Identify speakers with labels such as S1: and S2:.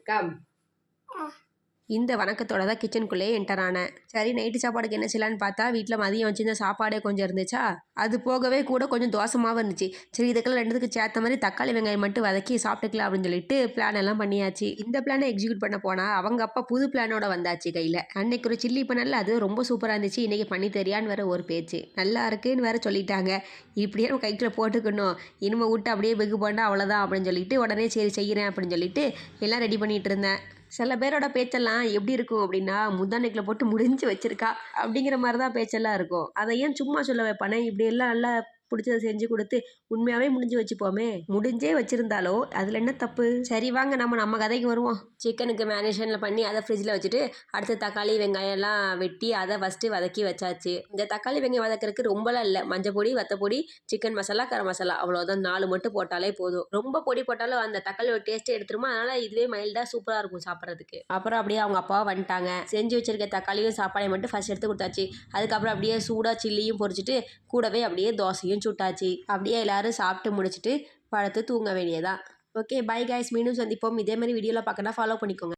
S1: வணக்கம். இந்த வணக்கத்தோட தான் கிச்சனுக்குள்ளேயே என்டர் ஆனேன். சரி நைட்டு சாப்பாடுக்கு என்ன செய்யலான்னு பார்த்தா வீட்டில் மதியம் வச்சிருந்த சாப்பாடே கொஞ்சம் இருந்துச்சா, அது போகவே கூட கொஞ்சம் தோசமாவும் இருந்துச்சு. சரி இதுக்கெல்லாம் ரெண்டுத்துக்கு சேர்த்த மாதிரி தக்காளி வெங்காயம் மட்டும் வதக்கி சாப்பிட்டுக்கலாம் அப்படின்னு சொல்லிட்டு பிளான் எல்லாம் பண்ணியாச்சு. இந்த பிளானை எக்ஸிக்யூட் பண்ண போனா அவங்க அப்பா புது பிளானோட வந்தாச்சு கையில். அன்னைக்கு ஒரு சில்லி பண்ணல, அது ரொம்ப சூப்பராக இருந்துச்சு. இன்னைக்கு பண்ணி தெரியான்னு வேற ஒரு பேச்சு. நல்லா இருக்குன்னு வேற சொல்லிட்டாங்க. இப்படியே நம்ம கைக்குள்ள போட்டுக்கணும், இனிமே விட்டு அப்படியே வெகு போண்டா அவ்வளோதான் அப்படின்னு சொல்லிட்டு உடனே சரி செய்கிறேன் அப்படின்னு சொல்லிட்டு எல்லாம் ரெடி பண்ணிட்டு இருந்தேன். சில பேரோட பேச்செல்லாம் எப்படி இருக்கும் அப்படின்னா, முந்தானைக்குள்ள போட்டு முடிஞ்சு வச்சிருக்கா அப்படிங்கிற மாதிரி தான் பேச்செல்லாம் இருக்கும். அதை ஏன் சும்மா சொல்ல வைப்பானே, இப்படி எல்லாம் நல்லா பிடிச்சதை செஞ்சு கொடுத்து உண்மையாவே முடிஞ்சு வச்சுப்போமே. முடிஞ்சே வச்சிருந்தாலோ அதில் என்ன தப்பு. சரி வாங்க நம்ம நம்ம கதைக்கு வருவோம். சிக்கனுக்கு மேரினேஷனில் பண்ணி அதை ஃப்ரிட்ஜில் வச்சுட்டு அடுத்து தக்காளி வெங்காயம் எல்லாம் வெட்டி அதை ஃபஸ்ட்டு வதக்கி வச்சாச்சு. இந்த தக்காளி வெங்காயம் வதக்கிறதுக்கு ரொம்பலாம் இல்லை, மஞ்சள் பொடி, வத்தப்பொடி, சிக்கன் மசாலா, கரம் மசாலா, அவ்வளோதான் 4 மட்டும் போட்டாலே போதும். ரொம்ப பொடி போட்டாலும் அந்த தக்காளியோட டேஸ்ட்டே எடுத்துருமா, அதனால் இதுவே மைல்டாக சூப்பராக இருக்கும் சாப்பிட்றதுக்கு. அப்புறம் அப்படியே அவங்க அப்பாவை வந்துட்டாங்க. செஞ்சு வச்சிருக்க தக்காளியும் சாப்பாடையும் மட்டும் ஃபர்ஸ்ட் எடுத்து கொடுத்தாச்சு. அதுக்கப்புறம் அப்படியே சூடாக சில்லியும் பொரிச்சிட்டு கூடவே அப்படியே தோசையும் சுட்டாச்சு. அப்படியே எல்லாரும் சாப்பிட்டு முடிச்சுட்டு படுத்து தூங்க வேண்டியதான். ஓகே பை கைஸ், மீண்டும் சந்திப்போம். இதே மாதிரி வீடியோவில் பார்க்கணும்னா ஃபாலோ பண்ணிக்கோங்க.